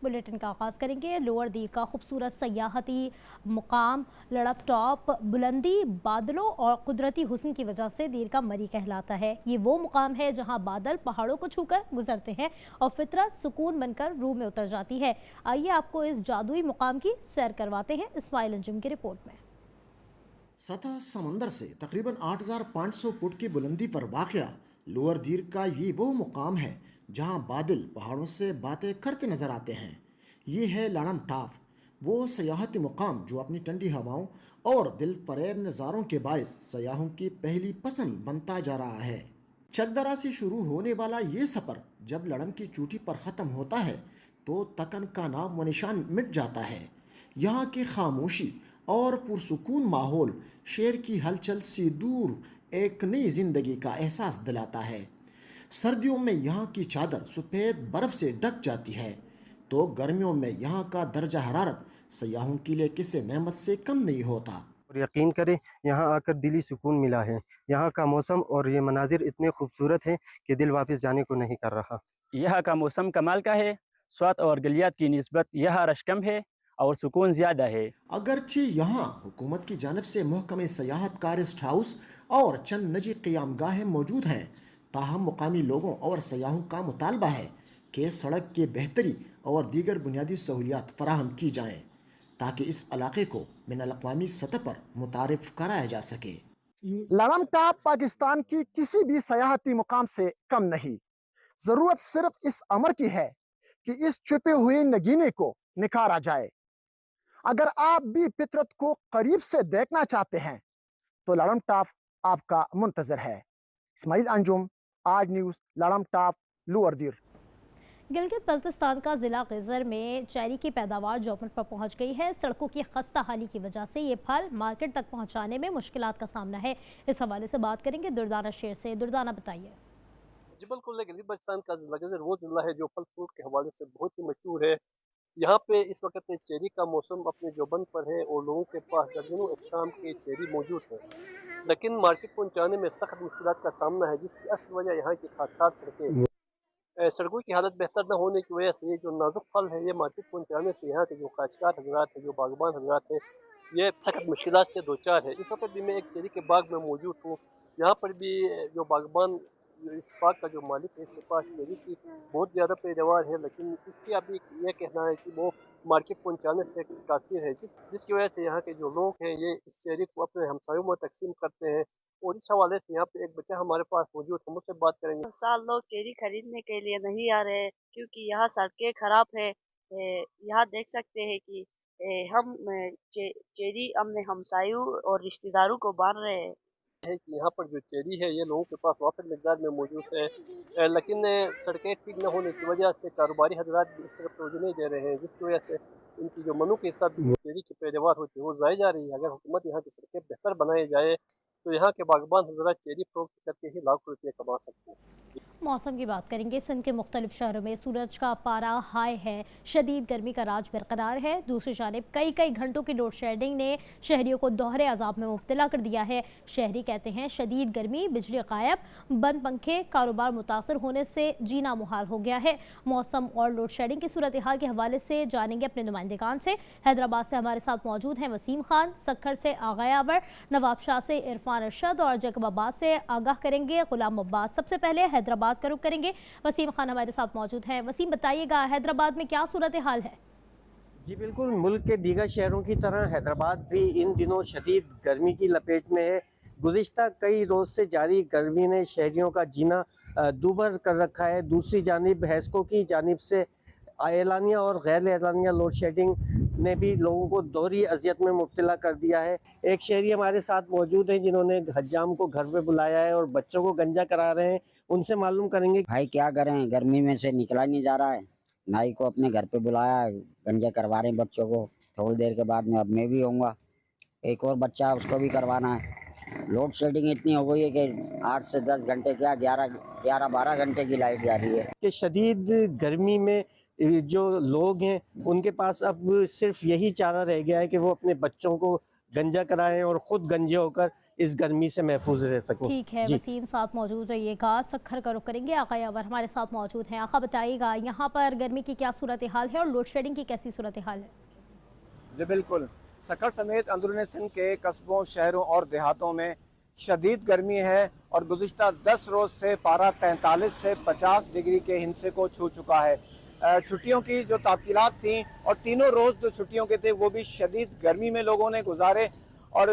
Bulletin का आगाज़ करेंगे। लोअर दीर का खूबसूरत सयाहती मुकाम लड़प टॉप बुलंदी, बादलों और कुदरती हुस्न की वजह से दीर का मरी कहलाता है। ये वो मुकाम है जहां बादल पहाड़ों को छूकर गुजरते हैं और फितरत सुकून बनकर रूह में उतर जाती है। आइए आपको इस जादुई मुकाम की सैर करवाते हैं इस्माइल अंजुम की रिपोर्ट में। सतह समंदर से तकरीबन 8,500 फुट की बुलंदी पर वाक़या लोअर दीर का ये वो मुकाम है जहां बादल पहाड़ों से बातें करते नजर आते हैं। ये है लाड़म टाफ, वो सयाहती मुकाम जो अपनी ठंडी हवाओं और दिल फरेब नज़ारों के बायस सयाहों की पहली पसंद बनता जा रहा है। चकदरा से शुरू होने वाला ये सफ़र जब लड़म की चोटी पर ख़त्म होता है तो तकन का नाम व निशान मिट जाता है। यहाँ की खामोशी और पुरसुकून माहौल शहर की हलचल से दूर एक नई जिंदगी का एहसास दिलाता है। सर्दियों में यहाँ की चादर सफ़ेद बर्फ से ढक जाती है तो गर्मियों में यहाँ का दर्जा हरारत सयाहों के लिए किसी नेमत से कम नहीं होता। और यकीन करें, यहाँ आकर दिली सुकून मिला है। यहाँ का मौसम और ये मनाजिर इतने खूबसूरत हैं कि दिल वापस जाने को नहीं कर रहा। यहाँ का मौसम कमाल का है। स्वाद और गलियात की निस्बत यहाँ रश कम है और सुकून ज़्यादा है। अगरचे यहाँ हुकूमत की जानब से महकमे सयाहत का रेस्ट हाउस और चंद निजी क़यामगाहें मौजूद हैं, ताहम मुकामी लोगों और सयाहों का मुतालबा है कि सड़क की बेहतरी और दीगर बुनियादी सहूलियात फराहम की जाएँ ताकि इस इलाके को मिनल अक़वामी सतह पर मुतारिफ कराया जा सके। लड़म टाप पाकिस्तान की किसी भी सयाहती मुकाम से कम नहीं। जरूरत सिर्फ इस अमर की है कि इस छुपे हुए नगीने को निखारा जाए। अगर आप भी फितरत को करीब से देखना चाहते हैं तो लड़म टाप आपका मुंतजर है। इस्माइल अंजुम, आज न्यूज़, लड़म टाप, लोअर दीर। गिलगित बल्तिस्तान का जिला गजर में चेरी की पैदावार जोमन पर पहुंच गई है। सड़कों की खस्ता हाली की वजह से ये फल मार्केट तक पहुंचाने में मुश्किलात का सामना है। इस हवाले से बात करेंगे दुर्दाना शेर से। दुर्दाना बताइए। जी बिल्कुल, गिलगित बल्तिस्तान का जिला गजर वो जिला है जो फल फ्रूट के हवाले से बहुत ही मशहूर है। यहाँ पे इस वक्त चेरी का मौसम अपने जोबन पर है और लोगों के पास दर्जनों अक़साम के चेरी मौजूद है, लेकिन मार्केट पहुँचाने में सख्त मुश्किलात का सामना है, जिसकी असल वजह यहाँ की खासार सड़कें हैं। सड़कों की हालत बेहतर न होने की वजह से ये जो नाजुक फल है ये मार्केट पहुँचाने से यहाँ के जो काश्तकार हजरात हैं, जो बागबान हजरात हैं, ये सख्त मुश्किलात से दो चार है। इस वक्त भी मैं एक चेरी के बाग में मौजूद हूँ। यहाँ पर भी जो बागबान, इस बाग का जो मालिक है, इसके पास चेरी की बहुत ज़्यादा पैदावार है, लेकिन इसकी अभी ये कहना है कि वो मार्केट पहुँचाने से कासिर है, जिसकी वजह से यहाँ के जो लोग हैं ये इस चेरी को अपने हमसायों में तकसीम करते हैं। और इस हवाले से यहाँ पे एक बच्चा हमारे पास मौजूद है, मुझसे बात करेंगे। हर साल लोग चेरी खरीदने के लिए नहीं आ रहे क्योंकि यहाँ सड़कें खराब है। यहाँ देख सकते हैं कि हम चेरी अपने हमसायों और रिश्तेदारों को बांट रहे हैं। है कि यहाँ पर जो चेरी है ये लोगों के पास वाफिर मकदार में मौजूद है, लेकिन सड़कें ठीक न होने की वजह से कारोबारी हजरात भी इस तरफ तवज्जो नहीं दे रहे हैं, जिसकी वजह से इनकी जो मनु के हिसाब से चेरी की पैदावार होती है वो ज़ाय जा रही है। अगर हुकूमत यहाँ की सड़कें बेहतर बनाई जाए तो यहाँ के बागबान हजरात चेरी फरोख्त करके ही लाखों रुपये कमा सकते हैं। मौसम की बात करेंगे। सिंध के मुख्तलिफ शहरों में सूरज का पारा हाई है। शदीद गर्मी का राज बरकरार है। दूसरी जानिब कई घंटों की लोड शेडिंग ने शहरियों को दोहरे अजाब में मुब्तला कर दिया है। शहरी कहते हैं शदीद गर्मी, बिजली गायब, बंद पंखे, कारोबार मुतासर होने से जीना मुहाल हो गया है। मौसम और लोड शेडिंग की सूरत हाल के हवाले से जानेंगे अपने नुमाइंदगान से। हैदराबाद से हमारे साथ मौजूद हैं वसीम खान, सक्खर से आगा यावर, नवाबशाह से इरफान अरशद और जैकबाबाद से आगाह करेंगे गुलाम अब्बास। सबसे पहले हैदराबाद का रुख करेंगे। वसीम खान हमारे साथ मौजूद हैं। वसीम, बताइएगा हैदराबाद में क्या सूरत हाल है? जी बिल्कुल, मुल्क के दीगर शहरों की तरह हैदराबाद भी इन दिनों शदीद गर्मी की लपेट में है। गुज़िश्ता कई रोज़ से जारी गर्मी ने शहरियों का जीना दूभर कर रखा है। दूसरी जानिब हैस्को की जानिब से एलानिया और गैर एलानिया लोड शेडिंग ने भी लोगों को दोहरी अजियत में मुब्तला कर दिया है। एक शहरी हमारे साथ मौजूद हैं जिन्होंने हज्जाम को घर पे बुलाया है और बच्चों को गंजा करा रहे हैं। उनसे मालूम करेंगे। भाई क्या करें, गर्मी में से निकला नहीं जा रहा है। नाई को अपने घर पे बुलाया है, गंजा करवा रहे हैं बच्चों को। थोड़ी देर के बाद में अब मैं भी होऊंगा, एक और बच्चा है उसको भी करवाना है। लोड शेडिंग इतनी हो गई है कि 8 से 10 घंटे क्या 11-12 घंटे की लाइट जा रही है कि शदीद गर्मी में जो लोग हैं उनके पास अब सिर्फ यही चारा रह गया है कि वो अपने बच्चों को गंजा कराएं और ख़ुद गंजे होकर इस गर्मी से महफूज रह सकूं। ठीक है, जी वसीम साथ मौजूद रहिएगा। सखर का रुख करेंगे, आका यावर हमारे साथ मौजूद हैं। आका बताइएगा यहाँ पर गर्मी की क्या सूरत हाल है और लोड शेडिंग की कैसी सूरत हाल है? जी बिल्कुल, सखर समेत अंदरूनी सिंध के कस्बों, शहरों और देहातों में शदीद गर्मी है और गुज़िश्ता 10 रोज़ से पारा 43 से 50 डिग्री के हिंसे को छू चुका है। छुट्टियों की जो तातीलात थी और तीनों रोज़ जो छुट्टियों के थे वो भी शदीद गर्मी में लोगों ने गुजारे और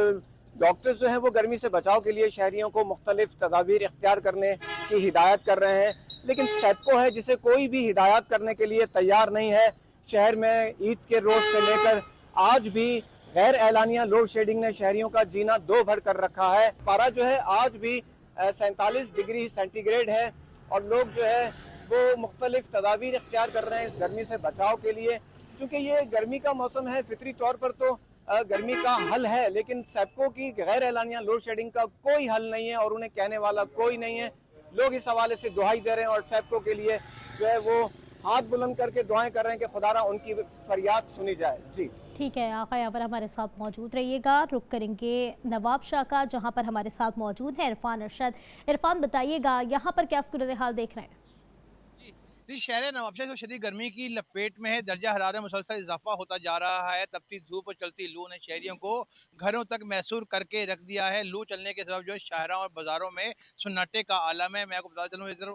डॉक्टर्स जो हैं वो गर्मी से बचाव के लिए शहरियों को मुख्तलिफ तदाबीर इख्तियार करने की हिदायत कर रहे हैं, लेकिन सेप्को है जिसे कोई भी हिदायत करने के लिए तैयार नहीं है। शहर में ईद के रोज़ से लेकर आज भी गैर एलानिया लोड शेडिंग ने शहरियों का जीना दो भर कर रखा है। पारा जो है आज भी 47 डिग्री सेंटीग्रेड है और लोग जो है वो मुख्तलिफ तदाबीर इख्तियार कर रहे हैं इस गर्मी से बचाव के लिए। चूँकि ये गर्मी का मौसम है, फितरी तौर पर तो गर्मी का हल है, लेकिन सेप्को की गैर एलानिया लोड शेडिंग का कोई हल नहीं है और उन्हें कहने वाला कोई नहीं है। लोग इस हवाले से दुआई दे रहे हैं और सेप्को के लिए जो है वो हाथ बुलंद करके दुआएं कर रहे हैं कि खुदारा उनकी फरियाद सुनी जाए। जी ठीक है, आका यावर हमारे साथ मौजूद रहिएगा। रुख करेंगे नवाब शाह का, जहाँ पर हमारे साथ मौजूद है इरफान अरशद। इरफान बताइएगा यहाँ पर क्या सूरत हाल देख रहे हैं? शहर नवाबशाह जो शदीद गर्मी की लपेट में है, दर्जा हरारत मुसलसल इजाफा होता जा रहा है। तपती धूप और चलती लू ने शहरियों को घरों तक मैसूर करके रख दिया है। लू चलने के सबब जो है शहरों और बाजारों में सन्नाटे का आलम है। मैं आपको बता चलूँ, इधर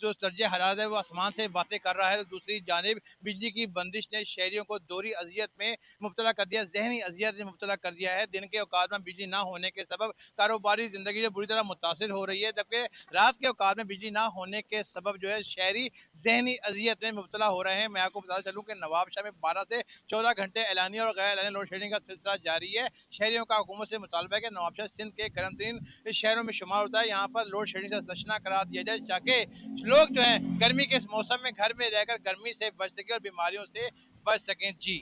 जो दर्जा हरारत है वो आसमान से बातें कर रहा है, तो दूसरी जानिब बिजली की बंदिश ने शहरियों को दोहरी अजियत में मुब्तला कर दिया, जहनी अजियत में मुब्तला कर दिया है। दिन के औकात में बिजली ना होने के सबब कारोबारी जिंदगी जो बुरी तरह मुतासिर हो रही है, जबकि रात के औकात में बिजली ना होने के सबब जो है शहरी जहनी अजियत में मुब्तला हो रहे हैं। मैं आपको बता चलूँ कि नवाबशाह में 12 से 14 घंटे एलानिया और गैर एलानिया लोड शेडिंग का सिलसिला जारी है। शहरियों का हुकूमत से मुतालबा है कि नवाबशाह सिंध के गर्म तरीन शहरों में शुमार होता है, यहाँ पर लोड शेडिंग से दशना करार दिया जाए ताकि लोग जो है गर्मी के इस मौसम में घर में रहकर गर्मी से बच सकें और बीमारियों से बच सकें। जी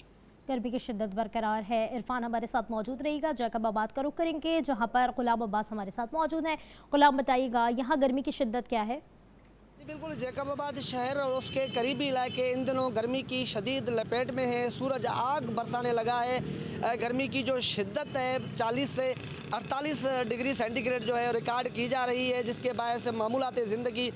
गर्मी की शिद्दत बरकरार है। इरफान हमारे साथ मौजूद रहेगा। जैकबाबाद का रुख करेंगे, जहाँ पर गुलाम अब्बास हमारे साथ मौजूद हैं। गुलाम बताइएगा यहाँ गर्मी की शिद्दत क्या है? जी बिल्कुल, जैकबाबाद शहर और उसके करीबी इलाके इन दिनों गर्मी की शदीद लपेट में है। सूरज आग बरसाने लगा है। गर्मी की जो शिद्दत है 40 से 48 डिग्री सेंटीग्रेड जो है रिकॉर्ड की जा रही है, जिसके बायस मामूलात ज़िंदगी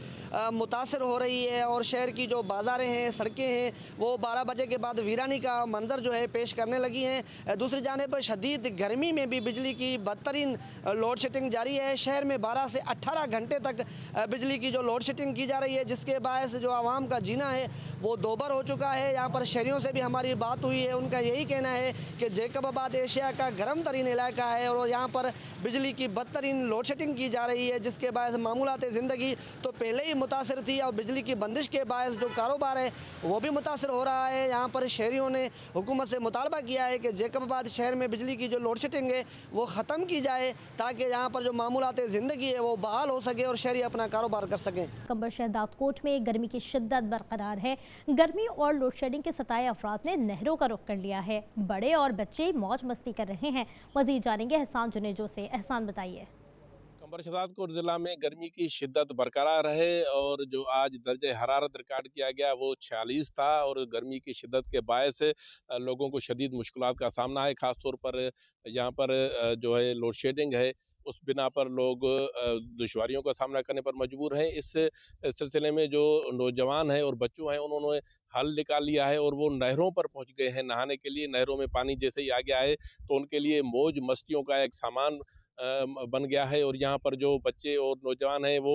मुतासर हो रही है और शहर की जो बाज़ारें हैं, सड़कें हैं, वो 12 बजे के बाद वीरानी का मंजर जो है पेश करने लगी हैं। दूसरी जानिब शदीद गर्मी में भी बिजली की बदतरीन लोड शेडिंग जारी है। शहर में 12 से 18 घंटे तक बिजली की जो लोड शेडिंग की जा रही है, जिसके बायस जो आवाम का जीना है वो दोबर हो चुका है। यहाँ पर शहरियों से भी हमारी बात हुई है, उनका यही कहना है कि जैकबाबाद एशिया का गर्म तरीन इलाका है और यहाँ पर बिजली की बदतरीन लोड शेडिंग की जा रही है, जिसके बायस मामूलात ज़िंदगी तो पहले ही मुतासर थी और बिजली की बंदिश के बायस जो कारोबार है वो भी मुतासर हो रहा है। यहाँ पर शहरियों ने हुकूमत से मुतालबा किया है कि जैकबाबाद शहर में बिजली की जो लोड शेडिंग है वो ख़त्म की जाए, ताकि यहाँ पर जो मामूलात ज़िंदगी है वो बहाल हो सके और शहरी अपना कारोबार कर सकें। कंबर शहदाद कोट में गर्मी की शिद्दत बरकरार है। गर्मी और लोड शेडिंग के सताए अफराद ने नहरों का रुख कर लिया है। बड़े और बच्चे मौज मस्ती कर रहे हैं। मजीद जानेंगे एहसान जुनेजो से। एहसान बताइए। कंबर शहदाद कोट ज़िला में गर्मी की शिद्दत बरकरार है और जो आज दर्जे हरारत रिकॉर्ड किया गया वो 46 था और गर्मी की शिद्दत के बायस लोगों को शदीद मुश्किलात का सामना है। ख़ास तौर पर यहाँ पर जो है लोड शेडिंग है, उस बिना पर लोग दुश्वारियों का सामना करने पर मजबूर हैं। इस सिलसिले में जो नौजवान हैं और बच्चों हैं उन्होंने हल निकाल लिया है और वो नहरों पर पहुंच गए हैं नहाने के लिए। नहरों में पानी जैसे ही आ गया है तो उनके लिए मौज मस्तियों का एक सामान बन गया है और यहाँ पर जो बच्चे और नौजवान हैं वो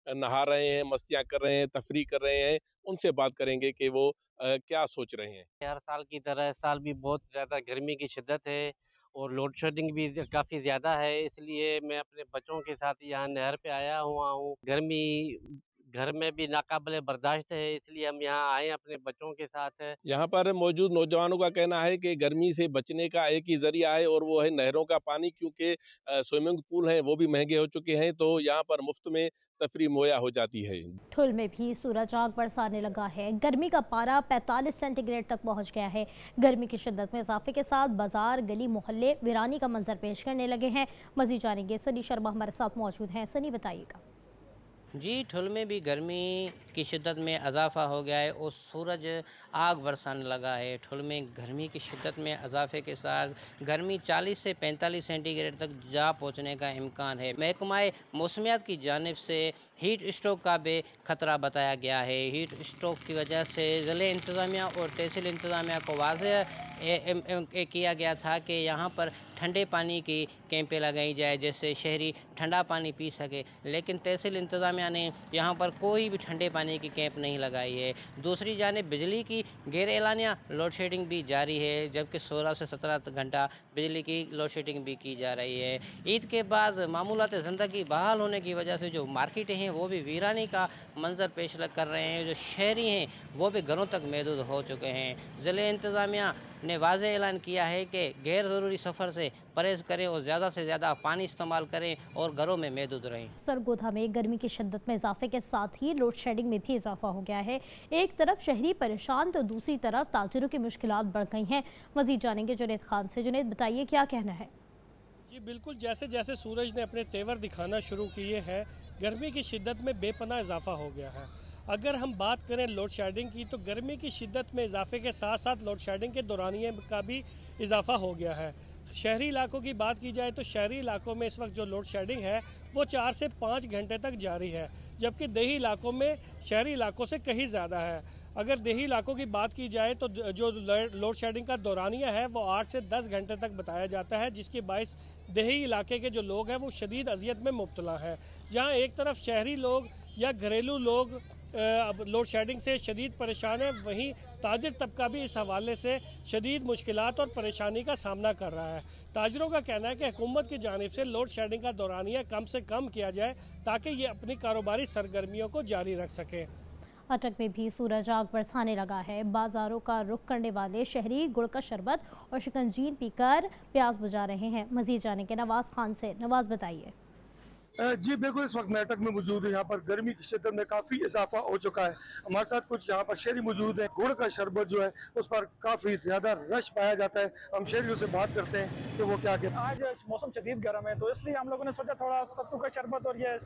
नहा रहे हैं, मस्तियाँ कर रहे हैं, तफरी कर रहे हैं। उनसे बात करेंगे कि वो क्या सोच रहे हैं। हर साल की तरह इस साल भी बहुत ज़्यादा गर्मी की शिद्दत है और लोड शेडिंग भी काफ़ी ज़्यादा है, इसलिए मैं अपने बच्चों के साथ यहाँ नहर पे आया हुआ हूँ। गर्मी घर में भी नाकाबिले बर्दाश्त है, इसलिए हम यहाँ आए अपने बच्चों के साथ। यहाँ पर मौजूद नौजवानों का कहना है कि गर्मी से बचने का एक ही जरिया है और वो है नहरों का पानी, क्योंकि स्विमिंग पूल हैं वो भी महंगे हो चुके हैं, तो यहाँ पर मुफ्त में तफरी मुहैया हो जाती है। ठुल में भी सूरज आग बरसाने लगा है। गर्मी का पारा 45 सेंटीग्रेड तक पहुंच गया है। गर्मी की शिद्दत में इजाफे के साथ बाजार, गली, मोहल्ले वीरानी का मंजर पेश करने लगे हैं। मजीद जानेंगे, सनी शर्मा हमारे साथ मौजूद हैं। सनी बताइएगा। जी, ठुल में भी गर्मी की शिद्दत में इजाफ़ा हो गया है और सूरज आग बरसाने लगा है। ठुल में गर्मी की शिद्दत में इजाफ़े के साथ गर्मी 40 से 45 सेंटीग्रेड तक जा पहुँचने का इम्कान है। महकमा मौसमियात की जानिब से हीट स्ट्रोक का भी खतरा बताया गया है। हीट स्ट्रोक की वजह से ज़िले इंतज़ामिया और तहसील इंतज़ामिया को वाज़ेह किया गया था कि यहाँ पर ठंडे पानी की कैंपें लगाई जाए जिससे शहरी ठंडा पानी पी सके, लेकिन तहसील इंतज़ामिया ने यहाँ पर कोई भी ठंडे पानी की कैंप नहीं लगाई है। दूसरी जानिब बिजली की गैर एलानिया लोड शेडिंग भी जारी है, जबकि 16 से 17 घंटा बिजली की लोड शेडिंग भी की जा रही है। ईद के बाद मामूलात ज़िंदगी बहाल होने की वजह से जो मार्केटें हैं वो भी वीरानी का मंजर पेश कर रहे हैं। जो शहरी हैं वो भी घरों तक महदूद हो चुके हैं। ज़िले इंतज़ामिया ने वाज़ेह ऐलान किया है कि गैर ज़रूरी सफ़र से परहेज़ करें और ज़्यादा से ज़्यादा पानी इस्तेमाल करें और घरों में महदूद रहें। सरगोधा में गर्मी की शिद्दत में इजाफे के साथ ही लोड शेडिंग में भी इजाफा हो गया है। एक तरफ शहरी परेशान तो दूसरी तरफ ताजिरों की मुश्किलात बढ़ गई हैं। मज़ीद जानेंगे जुनैद खान से। जुनैद, बताइए क्या कहना है? जी बिल्कुल, जैसे जैसे सूरज ने अपने तेवर दिखाना शुरू किए हैं, गर्मी की शिद्दत में बेपनाह इजाफा हो गया है। अगर हम बात करें लोड शेडिंग की, तो गर्मी की शिद्दत में इजाफे के साथ साथ लोड शेडिंग के दौरानिए का भी इजाफा हो गया है। शहरी इलाकों की बात की जाए तो शहरी इलाकों में इस वक्त जो लोड शेडिंग है वो 4 से 5 घंटे तक जारी है, जबकि देही इलाकों में शहरी इलाकों से कहीं ज़्यादा है। अगर देही इलाकों की बात की जाए तो जो लोड शेडिंग का दौरानिया है वो 8 से 10 घंटे तक बताया जाता है, जिसके बायस देही इलाके के जो लोग हैं वो शदीद अजियत में मुब्तला है। जहाँ एक तरफ शहरी लोग या घरेलू लोग लोड शेडिंग से शदीद परेशान है, वहीं ताजिर तबका भी इस हवाले से शदीद मुश्किलात और परेशानी का सामना कर रहा है। ताजिरों का कहना है कि हुकूमत की जानिब से लोड शेडिंग का दौरानिया कम से कम किया जाए ताकि ये अपनी कारोबारी सरगर्मियों को जारी रख सकें। अटक में भी सूरज आग बरसाने लगा है। बाजारों का रुख करने वाले शहरी गुड़ का शरबत और शिकंजीन पीकर प्यास बुझा रहे हैं। मजीद जानेंगे नवाज खान से। नवाज, बताइए। जी बिल्कुल, इस वक्त मैं अटक में मौजूद हूँ। यहाँ पर गर्मी की शिद्दत में काफ़ी इजाफा हो चुका है। हमारे साथ कुछ यहाँ पर शहरी मौजूद है। गुड़ का शरबत जो है उस पर काफ़ी ज़्यादा रश पाया जाता है। हम शहरियों से बात करते हैं कि वो क्या कहते हैं। आज मौसम शदीद गर्म है तो इसलिए हम लोगों ने सोचा थोड़ा सत्तू का शरबत और ये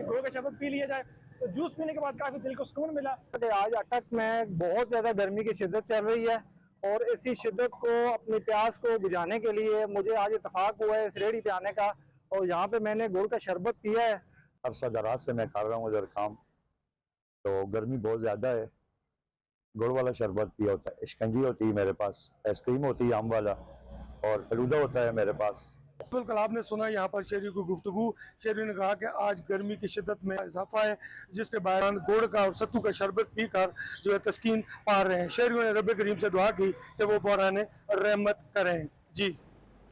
गुड़ का शरबत पी लिया जाए, तो जूस पीने के बाद काफ़ी दिल को सुकून मिला। आज अटक में बहुत ज़्यादा गर्मी की शिद्दत चल रही है और इसी शिद्दत को, अपनी प्यास को बुझाने के लिए मुझे आज इत्तेफाक हुआ है इस रेहड़ी पे आने का, और यहाँ पे मैंने गुड़ का शरबत पिया है। अरसा दराज से मैं कर रहा हूँ इधर काम, तो गर्मी बहुत ज़्यादा है। गुड़ वाला शरबत पिया होता है, शिकंजी होती है मेरे पास, आइसक्रीम होती है आम वाला, और फलूदा होता है मेरे पास। बिल्कुल, आपने सुना यहाँ पर शहरियों की गुफ्तगू। शहरियों ने कहा कि आज गर्मी की शिद्दत में इजाफा है, जिसके बाद गुड़ का और सत्तू का शरबत पीकर जो है तस्कीन पा रहे हैं। शहरियों ने रब करीम से दुआ की कि वो बहरान रहमत करें। जी,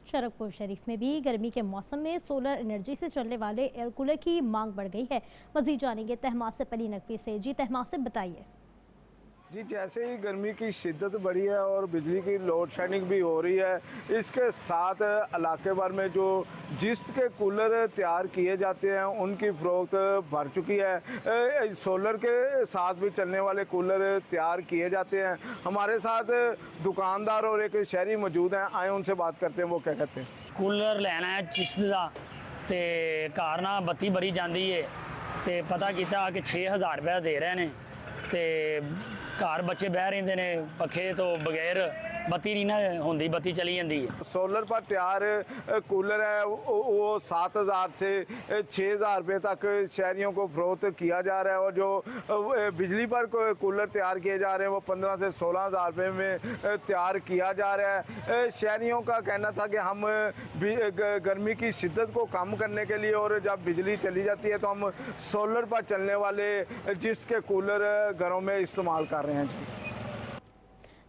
शरकपुर शरीफ में भी गर्मी के मौसम में सोलर एनर्जी से चलने वाले एयर कूलर की मांग बढ़ गई है। मज़ीद जानेंगे तहमास से पली नकवी से। जी तहमास से, बताइए। जी, जैसे ही गर्मी की शिद्दत बढ़ी है और बिजली की लोड शेडिंग भी हो रही है, इसके साथ इलाके भर में जो जिस्त के कूलर तैयार किए जाते हैं उनकी फ़रोख्त बढ़ चुकी है। सोलर के साथ भी चलने वाले कूलर तैयार किए जाते हैं। हमारे साथ दुकानदार और एक शहरी मौजूद हैं, आए उनसे बात करते हैं वो क्या कहते हैं। कूलर लेना है चिश्त का, तो घर ना बत्ती बड़ी जाती है, तो पता किया कि 6000 रुपया दे रहे हैं, तो घर बच्चे बह रहे ने पखे तो बगैर बत्ती नहीं ना होंदी, बत्ती चली जाती है। सोलर पर तैयार कूलर है वो 7000 से 6000 रुपये तक शहरियों को फरोख्त किया जा रहा है, और जो बिजली पर कूलर तैयार किए जा रहे हैं वो 15 से 16,000 रुपये में तैयार किया जा रहा है। शहरियों का कहना था कि हम गर्मी की शिद्दत को कम करने के लिए, और जब बिजली चली जाती है तो हम सोलर पर चलने वाले जिसके कूलर घरों में इस्तेमाल कर रहे हैं।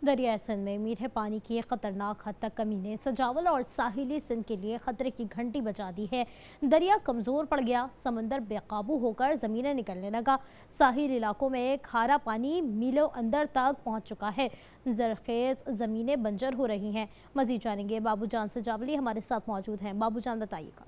दरिया सिंध में मीठे पानी की खतरनाक हद तक कमी ने सजावल और साहिली सिंध के लिए खतरे की घंटी बजा दी है। दरिया कमज़ोर पड़ गया, समंदर बेकाबू होकर ज़मीनें निकलने लगा। साहिल इलाकों में खारा पानी मीलों अंदर तक पहुंच चुका है। ज़रखेज़ ज़मीनें बंजर हो रही हैं। मज़ीद जानेंगे बाबूजान से जावली हमारे साथ मौजूद हैं। बाबूजान, बताइएगा।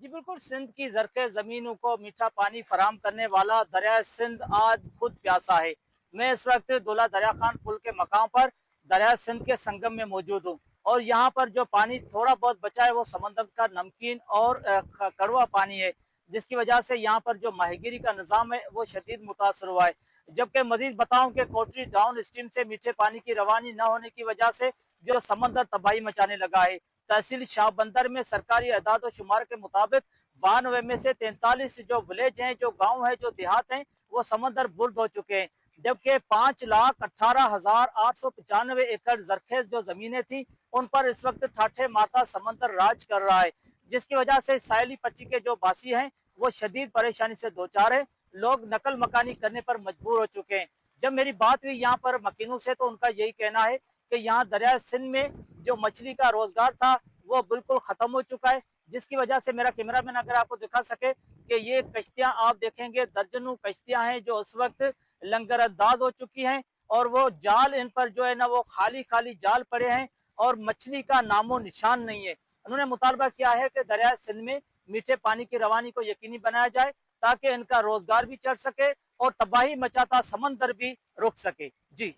जी बिल्कुल, सिंध की ज़रखेज़ ज़मीनों को मीठा पानी फराहम करने वाला दरिया सिंध आज खुद प्यासा है। मैं इस वक्त दौला दरिया खान पुल के मकाम पर दरिया सिंध के संगम में मौजूद हूँ, और यहाँ पर जो पानी थोड़ा बहुत बचा है वो समंदर का नमकीन और कड़वा पानी है। जिसकी वजह से यहाँ पर जो माहीगिरी का निज़ाम है वो शदीद मुतासर हुआ है। जबकि मजीद बताऊं कि कोटरी डाउन स्ट्रीम से मीठे पानी की रवानी न होने की वजह से जो समंदर तबाही मचाने लगा है। तहसील शाह बंदर में सरकारी अदाद व शुमार के मुताबिक 92 में से 43 जो विलेज हैं, जो गांव हैं, जो देहात हैं, वो समंदर बुर्द हो चुके हैं। जबकि 5,18,895 एकड़ जरखेज जो जमीनें थी उन पर इस वक्त ठाठे माथा समंदर राज कर रहा है, जिसकी वजह से साहिली पट्टी के जो बासी हैं वो शदीद परेशानी से दो चार है। लोग नकल मकानी करने पर मजबूर हो चुके हैं। जब मेरी बात हुई यहाँ पर मकीनों से तो उनका यही कहना है कि यहाँ दरिया सिंध में जो मछली का रोजगार था वो बिल्कुल खत्म हो चुका है, जिसकी वजह से मेरा कैमरामैन अगर आपको दिखा सके कि ये कश्तियां आप देखेंगे, दर्जनों कश्तियां हैं जो उस वक्त लंगर अंदाज हो चुकी हैं और वो जाल इन पर जो है ना वो खाली खाली जाल पड़े हैं और मछली का नामो निशान नहीं है। उन्होंने मुतालबा किया है कि दरिया सिंध में मीठे पानी की रवानी को यकीनी बनाया जाए ताकि इनका रोजगार भी चढ़ सके और तबाही मचाता समंदर भी रुक सके। जी।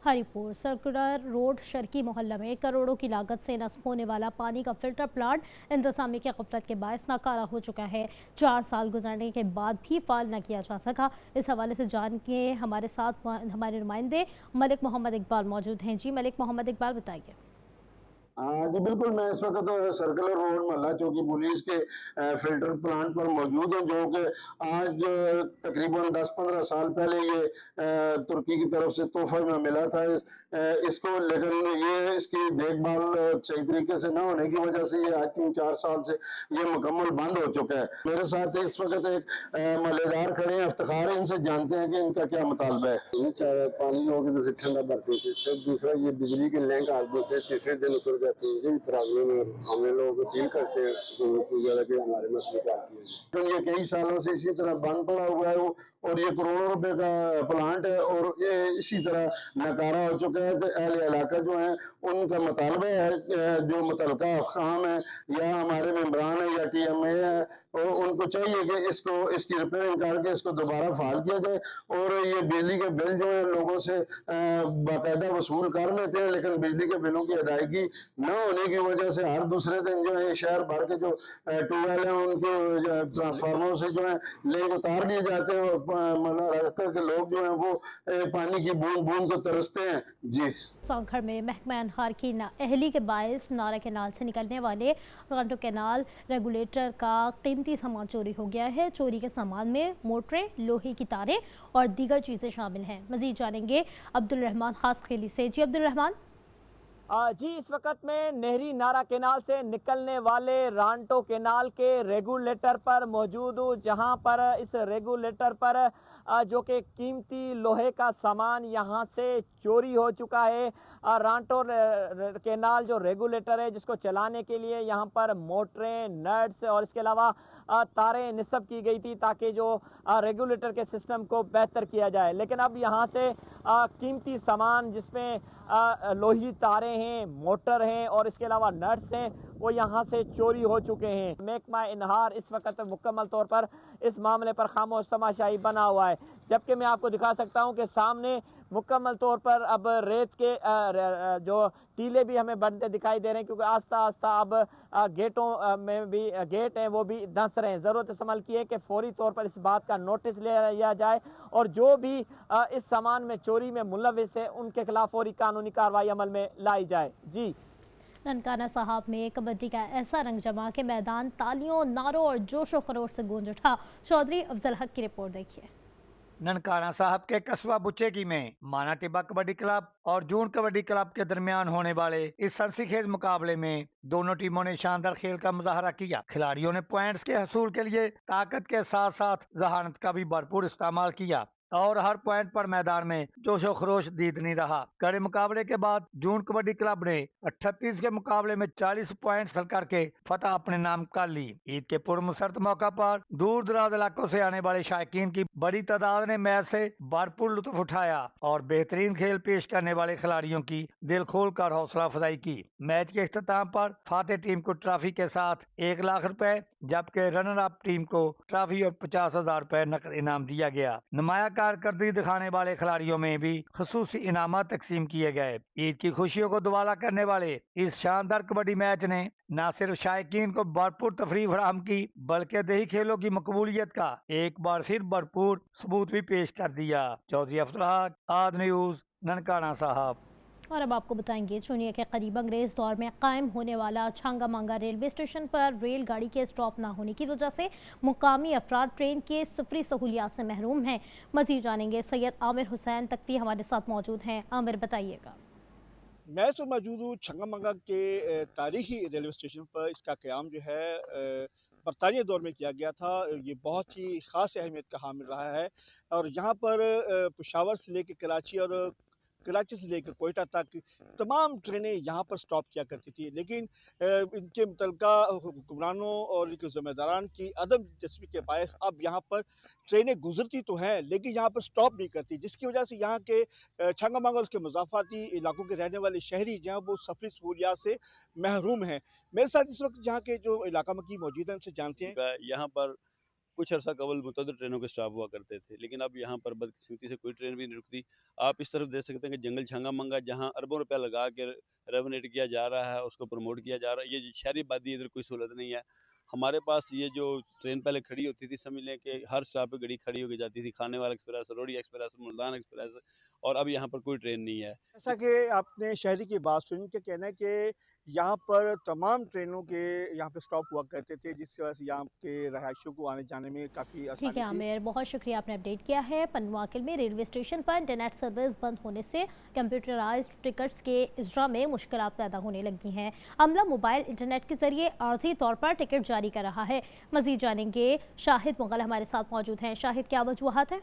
हरिपुर सर्कुलर रोड शर्की मोहल्ला में करोड़ों की लागत से नस्ब होने वाला पानी का फिल्टर प्लांट इंतजामी की ग़फलत के बायस नाकारा हो चुका है। 4 साल गुजरने के बाद भी फाल न किया जा सका। इस हवाले से जान के हमारे साथ हमारे नुमाइंदे मलिक मोहम्मद इकबाल मौजूद हैं। जी मलिक मोहम्मद इकबाल, बताइए। जी बिल्कुल, मैं इस वक्त सर्कुलर रोड मोहल्ला चौकी पुलिस के फिल्टर प्लांट पर मौजूद हूँ, जो कि आज तकरीबन 10-15 साल पहले ये तुर्की की तरफ से तोहफे में मिला था इसको, लेकिन ये इसकी देखभाल सही तरीके से न होने की वजह से ये आज 3-4 साल से ये मुकम्मल बंद हो चुका है। मेरे साथ इस वक्त एक मलेदार खड़े हैं, इफ्तिखार है, इनसे जानते हैं कि इनका क्या मुतालबा है। पानी होगी तो ठंडा भरते थे, फिर दूसरा ये बिजली की लाइन आगे से तीसरे दिन उतर जाती है। ये प्रॉब्लम है, हमें लोग अपील करते हैं कि हमारे मसले का तो ये कई सालों से इसी तरह बंद पड़ा हुआ है और ये करोड़ों रुपए का प्लांट है और ये इसी तरह नकारा हो चुका है। तो अहले इलाका जो है उनका मुतालबा है, जो मुतलका अहकाम है या हमारे मेम्बरान है या TMA है, और उनको चाहिए कि इसकी रिपेयरिंग करके इसको दोबारा फाल किया जाए। और ये बिजली के बिल जो है लोगों से बाकायदा वसूल कर लेते हैं, लेकिन बिजली के बिलों की अदायगी न होने की वजह से हर दूसरे दिन जो है शहर भर के जो ट्यूबवेल हैं उनके ट्रांसफार्मर से जो है लिंक उतार लिए जाते हैं और मतलब के लोग जो है वो पानी की बूंद बूंद को तरसते हैं। जी। सांखर में महकमा अनहार की नाअहली के बायस नारा कैनाल से निकलने वाले रांटो कैनाल रेगुलेटर का कीमती सामान चोरी हो गया है। चोरी के सामान में मोटरें, लोहे की तारें और दीगर चीज़ें शामिल हैं। मजीद जानेंगे अब्दुल रहमान खास खेली से। जी अब्दुल रहमान। जी, इस वक्त में नहरी नारा कैनाल से निकलने वाले रांटो कैनाल के रेगुलेटर पर मौजूद हूँ, जहाँ पर इस रेगुलेटर पर जो कि कीमती लोहे का सामान यहाँ से चोरी हो चुका है। रांटो कैनाल जो रेगुलेटर है जिसको चलाने के लिए यहाँ पर मोटरें, नट्स और इसके अलावा तारें निस्ब की गई थी ताकि जो रेगुलेटर के सिस्टम को बेहतर किया जाए, लेकिन अब यहाँ से कीमती सामान जिसमें लोही तारें हैं, मोटर हैं और इसके अलावा नट्स हैं वो यहाँ से चोरी हो चुके हैं। महकमा इनहार इस वक्त मुकम्मल तौर पर इस मामले पर खामोश तमाशाई बना हुआ है, जबकि मैं आपको दिखा सकता हूँ कि सामने मुकम्मल तौर पर अब रेत के जो टीले भी हमें बनते दिखाई दे रहे हैं, क्योंकि आस्ता आस्ता अब गेटों में भी गेट हैं वो भी धंस रहे हैं। ज़रूरत इस अमल की है कि फौरी तौर पर इस बात का नोटिस लिया जाए और जो भी इस सामान में चोरी में मुलविस है उनके खिलाफ फौरी कानूनी कार्रवाई अमल में लाई जाए। जी। ननकाना साहब में कबड्डी का ऐसा रंग जमा के मैदान तालियों, नारों और जोशो खरोश से गूंज उठा। चौधरी अफजल हक की रिपोर्ट देखिए। ननकाना साहब के कस्बा बुचेकी में माना टिब्बा कबड्डी क्लब और जून कबड्डी क्लब के दरमियान होने वाले इस सरसीखेज मुकाबले में दोनों टीमों ने शानदार खेल का मुजाहरा किया। खिलाड़ियों ने पॉइंट्स के हसूल के लिए ताकत के साथ साथ जहानत का भी भरपूर इस्तेमाल किया और हर पॉइंट पर मैदान में जोशो खरोश दीदनी रहा। कड़े मुकाबले के बाद जून कबड्डी क्लब ने 38 के मुकाबले में 40 पॉइंट हासिल करके फतह अपने नाम कर ली। ईद के पुरमसरत मौका पर दूर दराज इलाकों से आने वाले शायकीन की बड़ी तादाद ने मैच से भरपूर लुत्फ उठाया और बेहतरीन खेल पेश करने वाले खिलाड़ियों की दिल खोल कर हौसला अफजाई की। मैच के इख्तिताम पर फातेह टीम को ट्रॉफी के साथ 1 लाख रुपए, जबकि रनर अप टीम को ट्रॉफी और 50,000 रुपए नकद इनाम दिया गया। नुमाया कारकर्दगी दिखाने वाले खिलाड़ियों में भी खसूसी इनामात तकसीम किए गए। ईद की खुशियों को दुबाला करने वाले इस शानदार कबड्डी मैच ने न सिर्फ शायकीन को भरपूर तफरीह फराहम की, बल्कि देही खेलों की मकबूलियत का एक बार फिर भरपूर सबूत भी पेश कर दिया। चौधरी अफजल हक, आद न्यूज, ननकाना साहब। और अब आपको बताएंगे चुनिया के करीब अंग्रेज दौर में कायम होने वाला छांगा मांगा रेलवे स्टेशन पर रेलगाड़ी के स्टॉप न होने की वजह से मुकामी अफराद ट्रेन के सफरी सहूलियात से महरूम हैं। मजीद जानेंगे सैयद आमिर हुसैन तकवी हमारे साथ मौजूद हैं। आमिर बताइएगा। मैं इस वक्त मौजूद हूँ छंगा मंगा के तारीखी रेलवे स्टेशन पर। इसका क़याम जो है बरतानिया दौर में किया गया था। ये बहुत ही ख़ास अहमियत का हामिल रहा है और यहाँ पर पेशावर से लेकर कराची और कराची से लेकर कोयटा तक तमाम ट्रेनें यहाँ पर स्टॉप किया करती थी, लेकिन इनके मुतल्लिका हुक्मरानों और इनके ज़िम्मेदारान की अदम दिलचस्पी के बायस अब यहाँ पर ट्रेनें गुजरती तो हैं लेकिन यहाँ पर स्टॉप नहीं करती, जिसकी वजह से यहाँ के छंगा मांगा और उसके मुज़ाफ़ाती इलाकों के रहने वाले शहरी जो हैं वो सफरी सहूलियात से महरूम हैं। मेरे साथ इस वक्त यहाँ के जो इलाका मकी मौजूद हैं उनसे जानते हैं। यहाँ पर कुछ अर्सा कबल मुतअद्दिद ट्रेनों के स्टॉप हुआ करते थे, लेकिन अब यहाँ पर बदकिस्मती से कोई ट्रेन भी नहीं रुकती। आप इस तरफ देख सकते हैं कि जंगल छंगा मंगा जहाँ अरबों रुपया लगा के रेवनेट किया जा रहा है, उसको प्रमोट किया जा रहा है। ये शहरी आबादी इधर कोई सहूलत नहीं है। हमारे पास ये जो ट्रेन पहले खड़ी होती थी, समझ लें कि हर स्टॉप पे गाड़ी खड़ी होकर जाती थी, Khanewal express, Rohri express, Multan express, और अब यहाँ पर कोई ट्रेन नहीं है। जैसा कि आपने शहरी की बात सुनी, के कहना है कि यहाँ पर तमाम ट्रेनों के यहाँ पे स्टॉप हुआ करते थे, जिसकी वजह से यहाँ के रहायशियों को आने जाने में काफ़ी आसानी ठीक है आमिर, बहुत शुक्रिया, आपने अपडेट किया है। पनवाकिल में रेलवे स्टेशन पर इंटरनेट सर्विस बंद होने से कंप्यूटराइज्ड टिकट्स के इजरा में मुश्किलात पैदा होने लगी हैं। अमला मोबाइल इंटरनेट के जरिए आर्जी तौर पर टिकट जारी कर रहा है। मजीद जानेंगे, शाहिद मुगल हमारे साथ मौजूद हैं। शाहिद, क्या वजूहात है?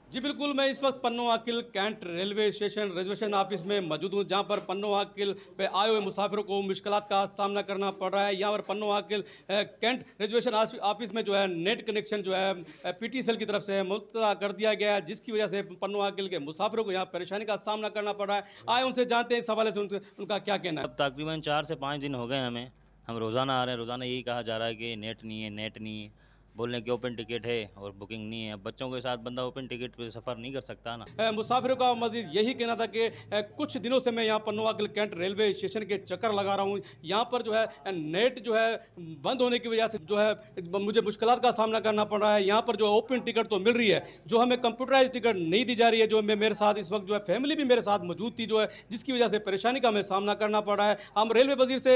जी बिल्कुल, मैं इस वक्त Pano Akil cantt railway station reservation office में मौजूद हूँ, जहाँ पर पन्नो आकिल पे आए हुए मुसाफिरों को मुश्किलात का सामना करना पड़ रहा है। यहाँ पर पन्नो आकिल कैंट रिजर्वेशन ऑफिस में जो है नेट कनेक्शन जो है PTCL की तरफ से मुल्तज़ा कर दिया गया है, जिसकी वजह से पन्नो आकिल के मुसाफिरों को यहाँ परेशानी का सामना करना पड़ रहा है। आए उनसे जानते हैं इस हवाले से उनका क्या कहना है। अब तकरीबन 4 से 5 दिन हो गए हमें, हम रोज़ाना आ रहे हैं, रोज़ाना यही कहा जा रहा है कि नेट नहीं है, नेट नहीं है, बोलने की ओपन टिकट है और बुकिंग नहीं है। बच्चों के साथ बंदा ओपन टिकट पे सफ़र नहीं कर सकता ना। मुसाफिरों का मजीद यही कहना था कि कुछ दिनों से मैं यहाँ पन्नो आकिल कैंट रेलवे स्टेशन के चक्कर लगा रहा हूँ। यहाँ पर जो है नेट जो है बंद होने की वजह से जो है मुझे मुश्किलात का सामना करना पड़ रहा है। यहाँ पर जो ओपन टिकट तो मिल रही है, जो हमें कंप्यूटराइज टिकट नहीं दी जा रही है। जो मेरे साथ इस वक्त जो है फैमिली भी मेरे साथ मौजूद थी, जो है जिसकी वजह से परेशानी का हमें सामना करना पड़ रहा है। हम रेलवे वजीर से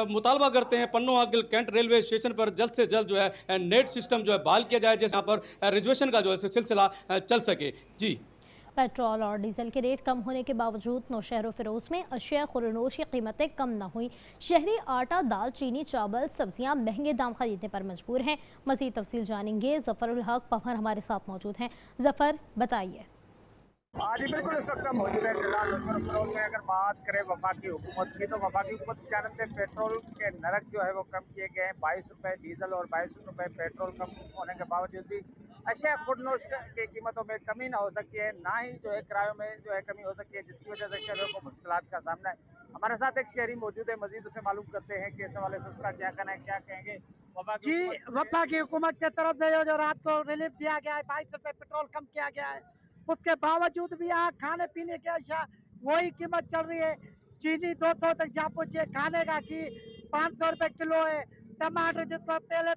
मुतालबा करते हैं पन्नो आकिल कैंट रेलवे स्टेशन पर जल्द से जल्द जो है नेट सिस्टम जो है बहाल किया जाए, जैसे यहाँ पर रिजर्वेशन का जो है सिलसिला चल सके। जी, पेट्रोल और डीजल के रेट कम होने के बावजूद नौशहर फिरोज में अशिया खुरनोश की कीमतें कम न हुई। शहरी आटा, दाल, चीनी, चावल, सब्जियां महंगे दाम खरीदने पर मजबूर हैं। मज़ीद तफसील जानेंगे, ज़फ़रुल हक पफर हमारे साथ मौजूद हैं। ज़फ़र, बताइए। जी बिल्कुल, इस वक्त हम मौजूद है फिलहाल फिरोज में। अगर बात करें वफाकी हुकूमत की, तो वफाकी हुकूमत की जानब से पेट्रोल के नरक जो है वो कम किए गए हैं। 22 रुपये डीजल और 22 रुपये पेट्रोल कम होने के बावजूद भी अशिया खुर्दनोश की कीमतों में कमी ना हो सकती है, ना ही जो है किरायों में जो है कमी हो सकती है, जिसकी वजह से शहरों को मुश्किलात का सामना है। हमारे साथ एक शहरी मौजूद है, मजीद उससे मालूम करते हैं कि इस हवाले से उसका क्या कहना है, क्या कहेंगे। जी, वफाकी हुकूमत के तरफ से जो रात को रिलीफ दिया गया है, 22 रुपये पेट्रोल कम किया गया है, उसके बावजूद भी यहाँ खाने पीने के अशिया वही कीमत चल रही है। चीनी 200 तक जा पहुंची है, खाने का घी 500 रुपये किलो है, टमाटर जितना पहले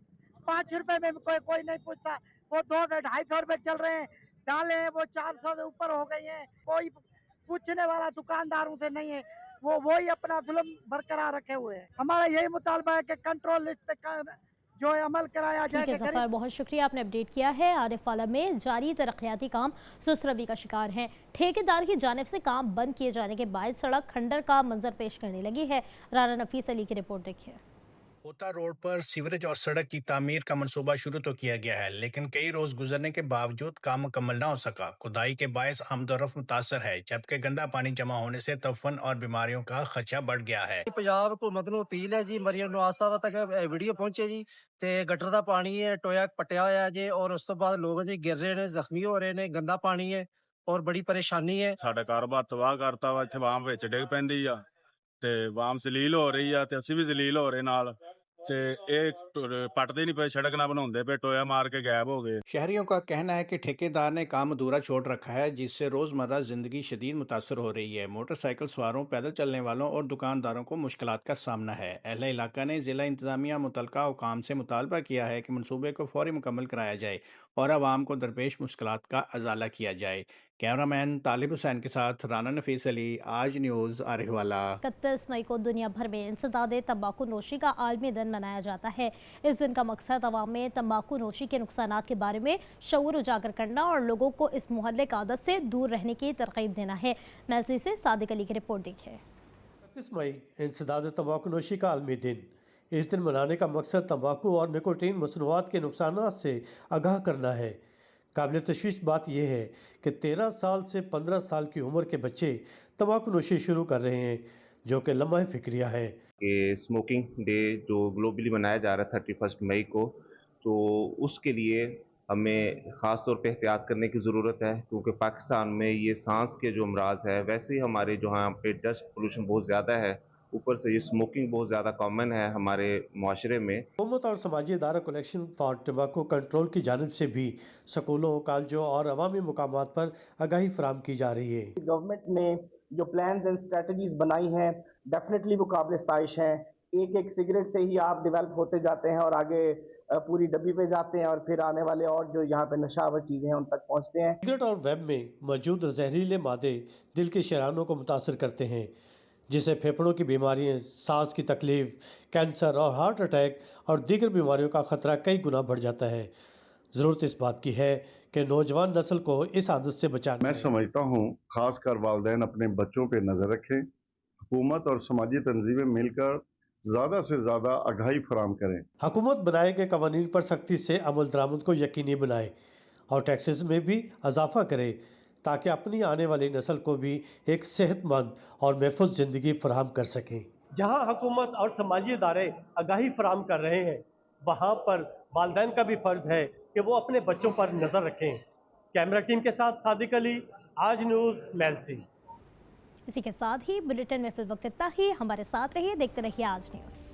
5 रुपये में कोई नहीं पूछता, वो 200-250 रुपये चल रहे हैं। दालें हैं वो 400 से ऊपर हो गई हैं, कोई पूछने वाला दुकानदारों से नहीं है, वो वही अपना जुल्म बरकरार रखे हुए हैं। हमारा यही मुतालबा है कि कंट्रोल लिस्ट पे जो है अमल कराया जाए। ठीक है ज़फ़र, बहुत शुक्रिया, आपने अपडेट किया है। आरिफ आलम में जारी तरक्याती काम सुस्त रवि का शिकार हैं। ठेकेदार की जानिब से काम बंद किए जाने के बाद सड़क खंडर का मंजर पेश करने लगी है। राना नफीस अली की रिपोर्ट देखिए। होता रोड पर सीवरेज और सड़क की तामीर का मंसूबा शुरू तो किया गया है, लेकिन कई रोज गुजरने के बावजूद काम मुकम्मल न हो सका। खुदाई के बायस आमदोरफ्त मुतासर है, जबकि गंदा पानी जमा होने से तफन और बीमारियों का खदशा बढ़ गया है। पंजाब हुकूमत नूं अपील है जी, मरियम नवाज साहब तक वीडियो पहुंचे जी, ते गटर दा पानी है टोया पटिया होया जे, और उस तो बाद लोग जी गिर रहे ने, जख्मी हो रहे ने, गंदा पानी है और बड़ी परेशानी है। साडा कारोबार तबाह करता वा, इत्थे वाम विच डिग पैंदी आ ते वाम जलील हो रही आ ते असीं भी जलील हो रहे नाल। ਤੇ ਇਹ ਪੱਟਦੇ ਨਹੀਂ ਪਏ, ਸੜਕ ਨਾ ਬਣਾਉਂਦੇ ਪਏ, ਟੋਇਆ मार के गायब हो गए। शहरियों का कहना है कि ठेकेदार ने काम अधूरा छोड़ रखा है, जिससे रोजमर्रा जिंदगी शदीद मुतासर हो रही है। मोटरसाइकिल सवारों, पैदल चलने वालों और दुकानदारों को मुश्किलात का सामना है। अहले इलाका ने जिला इंतजामिया मुतलका हुकाम से मुतालबा किया है कि मनसूबे को फौरी मुकम्मल कराया जाए और आवाम को दरपेश मुश्किलात का अजाला किया जाए। कैमरामैन तालिब हुसैन के साथ राना नफीस अली, आज न्यूज़ आरिहवाला। 31 मई को दुनिया भर में इंसदादे तंबाकू नोशी का आलमी दिन मनाया जाता है। इस दिन का मकसद अवाम में तंबाकू नोशी के नुकसानात के बारे में शऊर उजागर करना और लोगों को इस मुहल्लिक आदत से दूर रहने की तरगीब देना है। मेलसी से सादिक अली की रिपोर्ट देखिए। 31 मई इंसदादे तंबाकू नोशी का आलमी दिन। इस दिन मनाने का मकसद तंबाकू और निकोटीन मसनूआत के नुकसानात से आगाह करना है। काबिल तशवीश बात यह है कि 13 साल से 15 साल की उम्र के बच्चे तंबाकू नोशी शुरू कर रहे हैं, जो कि लम्हा फिक्रिया है। कि स्मोकिंग डे जो ग्लोबली मनाया जा रहा है 31 मई को, तो उसके लिए हमें ख़ास तौर पे एहतियात करने की ज़रूरत है, क्योंकि पाकिस्तान में ये सांस के जो अमराज है, वैसे ही हमारे जो यहाँ पे डस्ट पोल्यूशन बहुत ज़्यादा है, ऊपर से ये स्मोकिंग बहुत ज़्यादा कॉमन है हमारे माशरे में। हुकूमत और समाजी इदारा कलेक्शन फॉर टबाको कंट्रोल की जानिब से भी स्कूलों, कॉलेजों और अवामी मुकामात पर आगाही फराम की जा रही है। गवर्नमेंट ने जो प्लान्स एंड स्ट्रेटजीज बनाई हैं, डेफिनेटली वो काबिल इस्ताइश हैं। एक एक सिगरेट से ही आप डेवलप होते जाते हैं और आगे पूरी डब्बी पे जाते हैं और फिर आने वाले और जो यहाँ पे नशावर चीज़ें हैं उन तक पहुँचते हैं। सिगरेट और वेब में मौजूद जहरीले मादे दिल के शरानों को मुतासर करते हैं, जिससे फेफड़ों की बीमारियां, सांस की तकलीफ, कैंसर और हार्ट अटैक और दीगर बीमारियों का खतरा कई गुना बढ़ जाता है। ज़रूरत इस बात की है कि नौजवान नस्ल को इस आदत से बचाना। मैं समझता हूँ खासकर वालिदैन अपने बच्चों पे नज़र रखें, हुकूमत और समाजी तंजीमें मिलकर ज़्यादा से ज़्यादा आगाही फराम करें। हुकूमत बनाए गए कवानीन पर सख्ती से अमल दरामद को यकीनी बनाए और टैक्सेस में भी इजाफा करे, ताकि अपनी आने वाली नस्ल को भी एक सेहतमंद और महफूज ज़िंदगी फराहम कर सकें। जहाँ हुकूमत और समाजी इदारे आगाही फराहम कर रहे हैं, वहाँ पर वालिदैन का भी फ़र्ज़ है कि वो अपने बच्चों पर नज़र रखें। कैमरा टीम के साथ सादिक अली, आज न्यूज़, मेलसी। इसी के साथ ही बुलेटिन में फिल वक्त इतना ही। हमारे साथ रहिए, देखते रहिए आज न्यूज़।